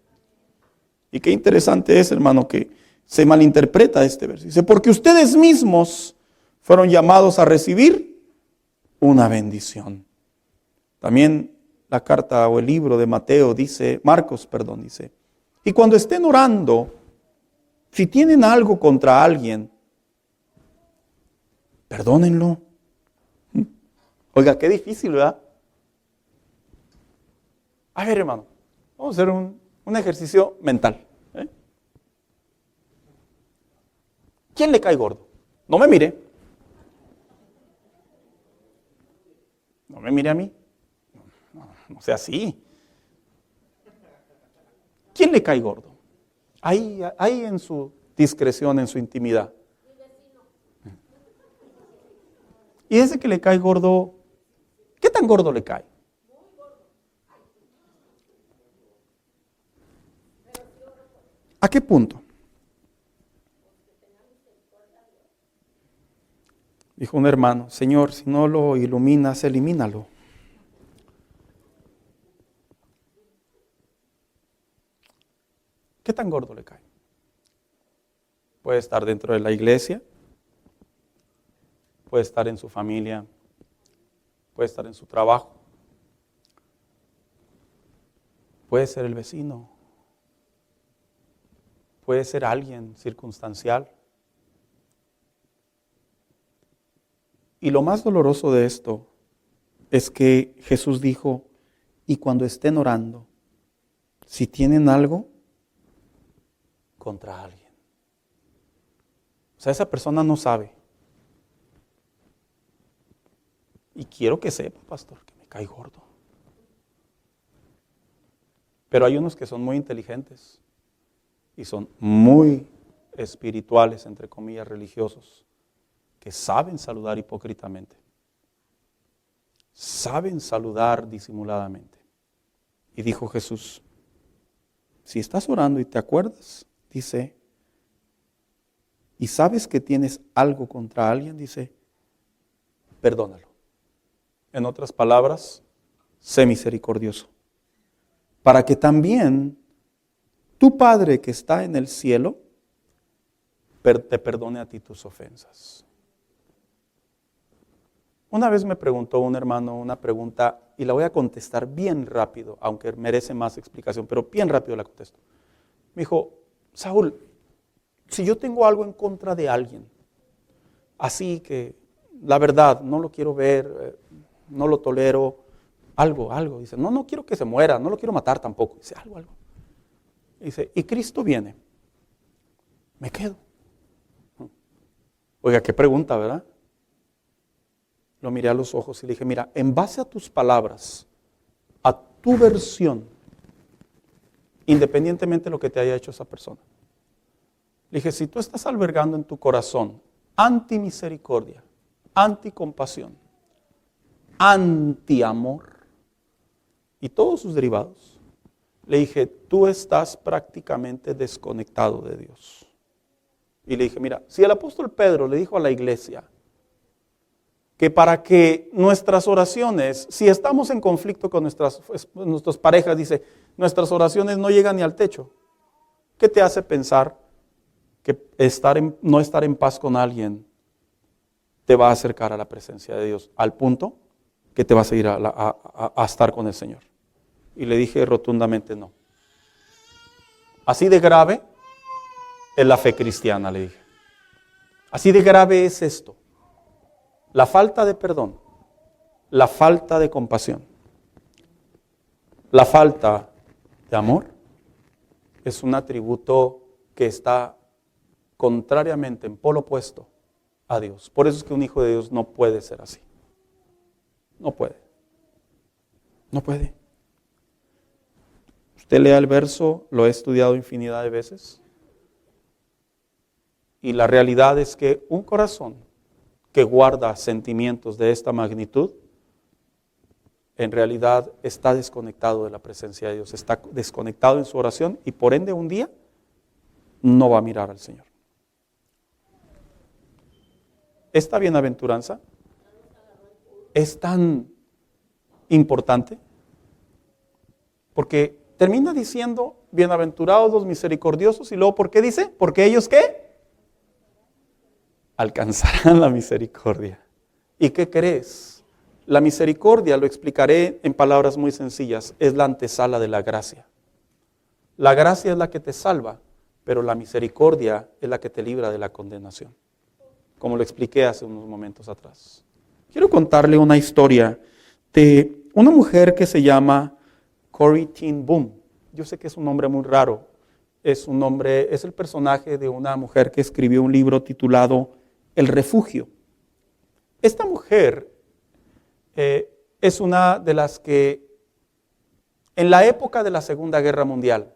Y qué interesante es, hermano, que se malinterpreta este verso. Dice, porque ustedes mismos fueron llamados a recibir una bendición. También la carta o el libro de Marcos, dice, y cuando estén orando, si tienen algo contra alguien, perdónenlo. Oiga, qué difícil, ¿verdad? A ver, hermano, vamos a hacer un ejercicio mental. ¿Quién le cae gordo? No me mire. No me mire a mí. No sea así. ¿Quién le cae gordo? Ahí en su discreción, en su intimidad. Y ese que le cae gordo, ¿qué tan gordo le cae? ¿A qué punto? Dijo un hermano, Señor, si no lo iluminas, elimínalo. ¿Qué tan gordo le cae? Puede estar dentro de la iglesia, puede estar en su familia, puede estar en su trabajo, puede ser el vecino, puede ser alguien circunstancial. Y lo más doloroso de esto es que Jesús dijo, y cuando estén orando, si tienen algo contra alguien. O sea, esa persona no sabe. Y quiero que sepa, pastor, que me cae gordo. Pero hay unos que son muy inteligentes y son muy espirituales, entre comillas, religiosos, que saben saludar hipócritamente, saben saludar disimuladamente. Y dijo Jesús, si estás orando y te acuerdas, dice, y sabes que tienes algo contra alguien, dice, perdónalo. En otras palabras, sé misericordioso, para que también tu Padre que está en el cielo te perdone a ti tus ofensas. Una vez me preguntó un hermano una pregunta y la voy a contestar bien rápido, aunque merece más explicación, pero bien rápido la contesto. Me dijo, Saúl, si yo tengo algo en contra de alguien, así que la verdad no lo quiero ver, no lo tolero, algo, dice, no quiero que se muera, no lo quiero matar tampoco, dice, algo. Dice, y Cristo viene, me quedo. Oiga, qué pregunta, ¿verdad? Lo miré a los ojos y le dije, mira, en base a tus palabras, a tu versión, independientemente de lo que te haya hecho esa persona. Le dije, si tú estás albergando en tu corazón antimisericordia, anticompasión, antiamor y todos sus derivados, le dije, tú estás prácticamente desconectado de Dios. Y le dije, mira, si el apóstol Pedro le dijo a la iglesia, que para que nuestras oraciones, si estamos en conflicto con nuestras parejas, dice, nuestras oraciones no llegan ni al techo. ¿Qué te hace pensar que no estar en paz con alguien te va a acercar a la presencia de Dios? Al punto que te vas a ir a estar con el Señor. Y le dije rotundamente no. Así de grave es la fe cristiana, le dije. Así de grave es esto. La falta de perdón, la falta de compasión, la falta de amor es un atributo que está contrariamente en polo opuesto a Dios. Por eso es que un hijo de Dios no puede ser así. No puede. Usted lea el verso, lo he estudiado infinidad de veces. Y la realidad es que un corazón que guarda sentimientos de esta magnitud, en realidad está desconectado de la presencia de Dios, está desconectado en su oración y por ende un día no va a mirar al Señor. Esta bienaventuranza es tan importante porque termina diciendo, bienaventurados los misericordiosos, y luego, ¿por qué dice? Porque ellos, ¿qué? Alcanzarán la misericordia. ¿Y qué crees? La misericordia, lo explicaré en palabras muy sencillas, es la antesala de la gracia. La gracia es la que te salva, pero la misericordia es la que te libra de la condenación, como lo expliqué hace unos momentos atrás. Quiero contarle una historia de una mujer que se llama Corrie ten Boom. Yo sé que es un nombre muy raro. Es el personaje de una mujer que escribió un libro titulado El Refugio. Esta mujer es una de las que en la época de la Segunda Guerra Mundial,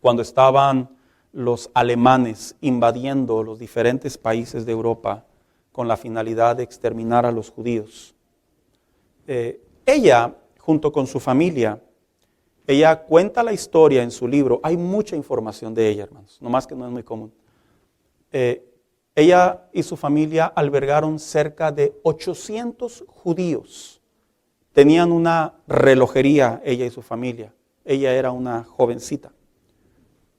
cuando estaban los alemanes invadiendo los diferentes países de Europa con la finalidad de exterminar a los judíos, ella, junto con su familia, ella cuenta la historia en su libro. Hay mucha información de ella, hermanos, nomás que no es muy común. Ella y su familia albergaron cerca de 800 judíos. Tenían una relojería, ella y su familia. Ella era una jovencita.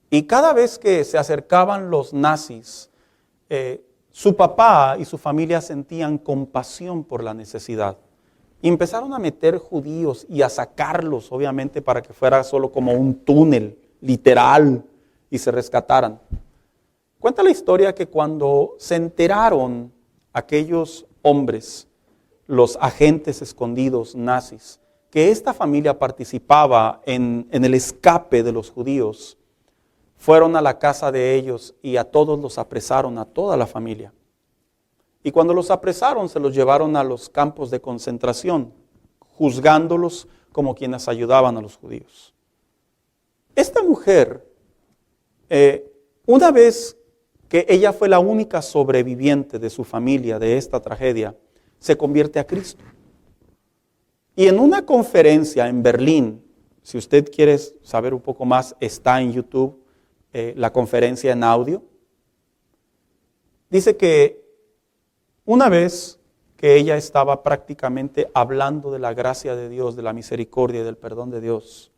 Y cada vez que se acercaban los nazis, su papá y su familia sentían compasión por la necesidad. Y empezaron a meter judíos y a sacarlos, obviamente, para que fuera solo como un túnel literal y se rescataran. Cuenta la historia que cuando se enteraron aquellos hombres, los agentes escondidos nazis, que esta familia participaba en el escape de los judíos, fueron a la casa de ellos y a todos los apresaron, a toda la familia. Y cuando los apresaron, se los llevaron a los campos de concentración, juzgándolos como quienes ayudaban a los judíos. Esta mujer, una vez que ella fue la única sobreviviente de su familia de esta tragedia, se convierte a Cristo. Y en una conferencia en Berlín, si usted quiere saber un poco más, está en YouTube la conferencia en audio. Dice que una vez que ella estaba prácticamente hablando de la gracia de Dios, de la misericordia y del perdón de Dios,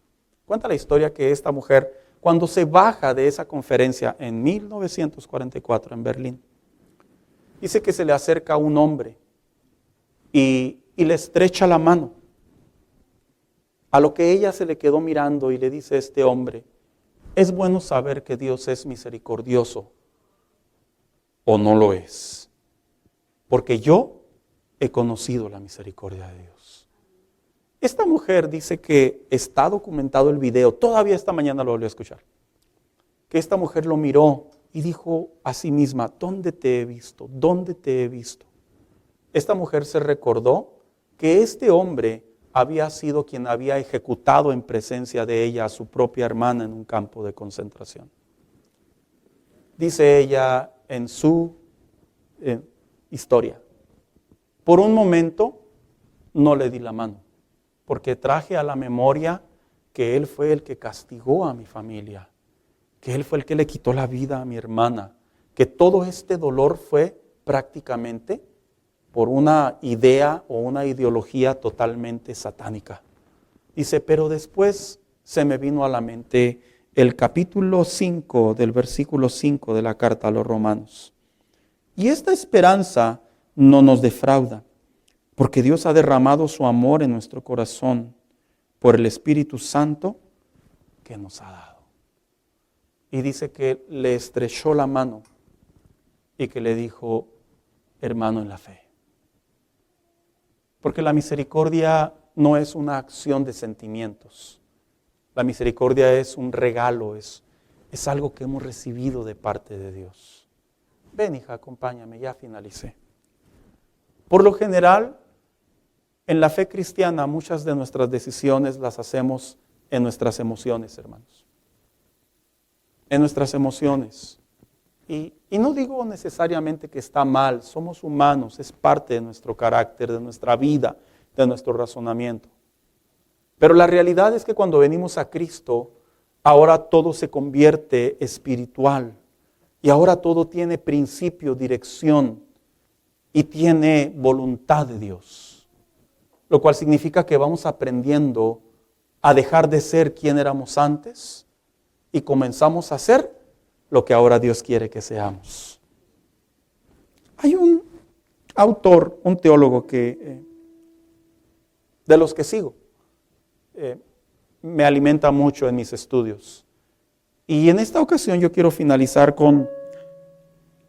cuenta la historia que esta mujer, cuando se baja de esa conferencia en 1944 en Berlín, dice que se le acerca un hombre y le estrecha la mano. A lo que ella se le quedó mirando y le dice a este hombre, es bueno saber que Dios es misericordioso o no lo es, porque yo he conocido la misericordia de Dios. Esta mujer dice que está documentado el video, todavía esta mañana lo volví a escuchar, que esta mujer lo miró y dijo a sí misma, ¿dónde te he visto? ¿Dónde te he visto? Esta mujer se recordó que este hombre había sido quien había ejecutado en presencia de ella a su propia hermana en un campo de concentración. Dice ella en su historia, por un momento no le di la mano, porque traje a la memoria que Él fue el que castigó a mi familia, que Él fue el que le quitó la vida a mi hermana, que todo este dolor fue prácticamente por una idea o una ideología totalmente satánica. Dice, pero después se me vino a la mente el capítulo 5 del versículo 5 de la carta a los Romanos. Y esta esperanza no nos defrauda, porque Dios ha derramado su amor en nuestro corazón por el Espíritu Santo que nos ha dado. Y dice que le estrechó la mano y que le dijo, hermano en la fe. Porque la misericordia no es una acción de sentimientos. La misericordia es un regalo, es algo que hemos recibido de parte de Dios. Ven, hija, acompáñame, ya finalicé. Por lo general, en la fe cristiana, muchas de nuestras decisiones las hacemos en nuestras emociones, hermanos. En nuestras emociones. Y no digo necesariamente que está mal, somos humanos, es parte de nuestro carácter, de nuestra vida, de nuestro razonamiento. Pero la realidad es que cuando venimos a Cristo, ahora todo se convierte espiritual. Y ahora todo tiene principio, dirección y tiene voluntad de Dios. Lo cual significa que vamos aprendiendo a dejar de ser quien éramos antes y comenzamos a ser lo que ahora Dios quiere que seamos. Hay un autor, un teólogo de los que sigo, me alimenta mucho en mis estudios. Y en esta ocasión yo quiero finalizar con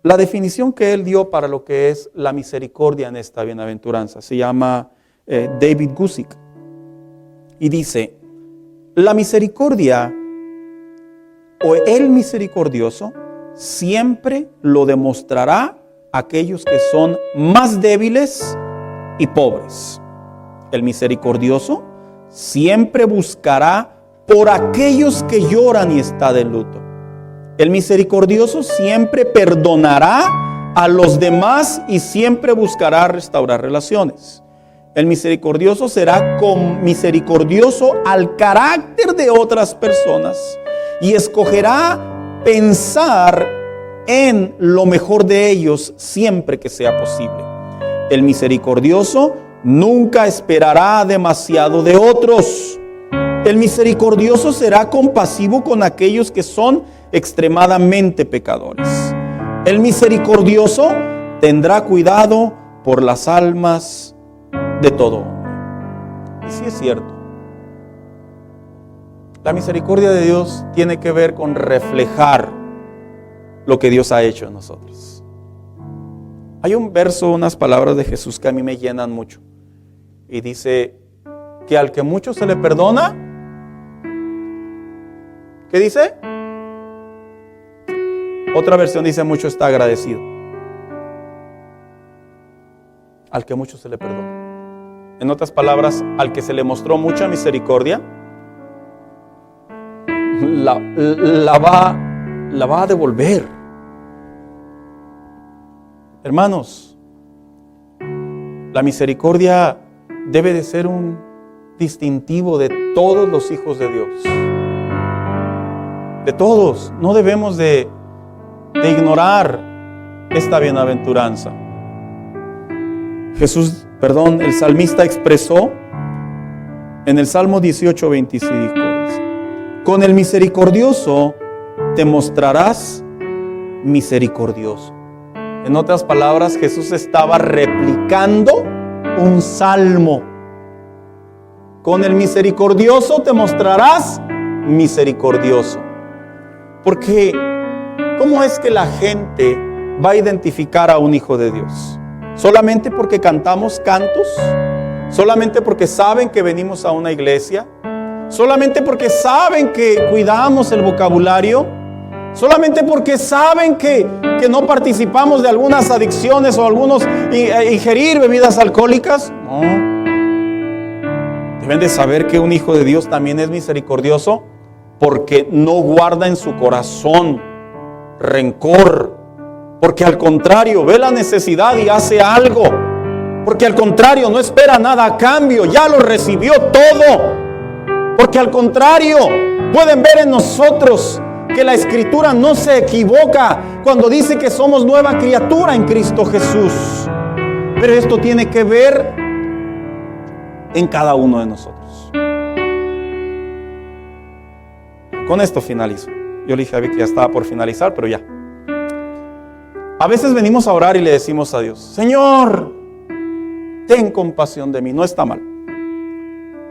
la definición que él dio para lo que es la misericordia en esta bienaventuranza. Se llama David Guzik. Y dice, la misericordia o el misericordioso siempre lo demostrará a aquellos que son más débiles y pobres. El misericordioso siempre buscará por aquellos que lloran y está de luto. El misericordioso siempre perdonará a los demás y siempre buscará restaurar relaciones. El misericordioso será misericordioso al carácter de otras personas y escogerá pensar en lo mejor de ellos siempre que sea posible. El misericordioso nunca esperará demasiado de otros. El misericordioso será compasivo con aquellos que son extremadamente pecadores. El misericordioso tendrá cuidado por las almas de todo hombre. Y sí es cierto. La misericordia de Dios tiene que ver con reflejar lo que Dios ha hecho en nosotros. Hay un verso, unas palabras de Jesús que a mí me llenan mucho. Y dice que al que mucho se le perdona, ¿qué dice? Otra versión dice mucho está agradecido. Al que mucho se le perdona. En otras palabras, al que se le mostró mucha misericordia, la va a devolver. Hermanos, la misericordia debe de ser un distintivo de todos los hijos de Dios. De todos. No debemos de ignorar esta bienaventuranza. El salmista expresó en el Salmo 18:25, con el misericordioso te mostrarás misericordioso. En otras palabras, Jesús estaba replicando un salmo. Con el misericordioso te mostrarás misericordioso. Porque, ¿cómo es que la gente va a identificar a un hijo de Dios? ¿Solamente porque cantamos cantos? ¿Solamente porque saben que venimos a una iglesia? ¿Solamente porque saben que cuidamos el vocabulario? ¿Solamente porque saben que no participamos de algunas adicciones o algunos ingerir bebidas alcohólicas? No. Deben de saber que un hijo de Dios también es misericordioso porque no guarda en su corazón rencor. Porque al contrario, ve la necesidad y hace algo. Porque al contrario, no espera nada a cambio, ya lo recibió todo. Porque al contrario, pueden ver en nosotros que la Escritura no se equivoca cuando dice que somos nueva criatura en Cristo Jesús. Pero esto tiene que ver en cada uno de nosotros. Con esto finalizo. Yo le dije a Vicky que ya estaba por finalizar, pero ya. A veces venimos a orar y le decimos a Dios, Señor, ten compasión de mí. No está mal.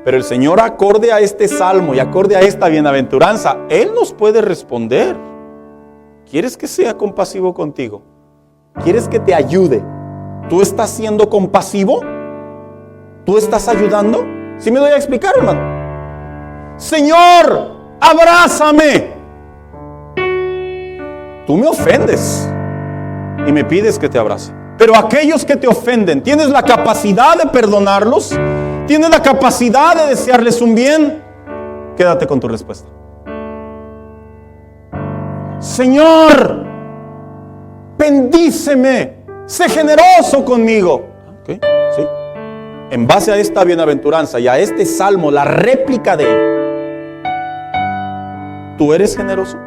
Pero el Señor, acorde a este salmo y acorde a esta bienaventuranza, Él nos puede responder. ¿Quieres que sea compasivo contigo? ¿Quieres que te ayude? ¿Tú estás siendo compasivo? ¿Tú estás ayudando? ¿Sí me doy a explicar, hermano? Señor, abrázame. Tú me ofendes y me pides que te abrace. Pero aquellos que te ofenden, ¿tienes la capacidad de perdonarlos? ¿Tienes la capacidad de desearles un bien? Quédate con tu respuesta. Señor, bendíceme, sé generoso conmigo. ¿Okay? ¿Sí? En base a esta bienaventuranza y a este salmo, la réplica de él, ¿tú eres generoso?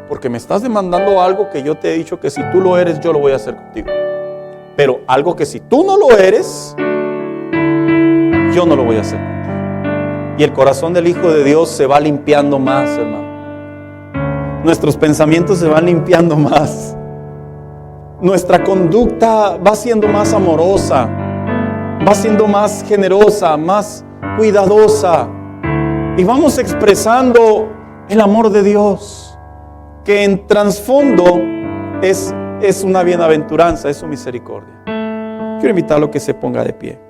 Porque me estás demandando algo que yo te he dicho que si tú lo eres, yo lo voy a hacer contigo. Pero algo que si tú no lo eres, yo no lo voy a hacer contigo. Y el corazón del Hijo de Dios se va limpiando más, hermano. Nuestros pensamientos se van limpiando más. Nuestra conducta va siendo más amorosa, va siendo más generosa, más cuidadosa. Y vamos expresando el amor de Dios, que en trasfondo es una bienaventuranza, es su misericordia. Quiero invitarlo a que se ponga de pie.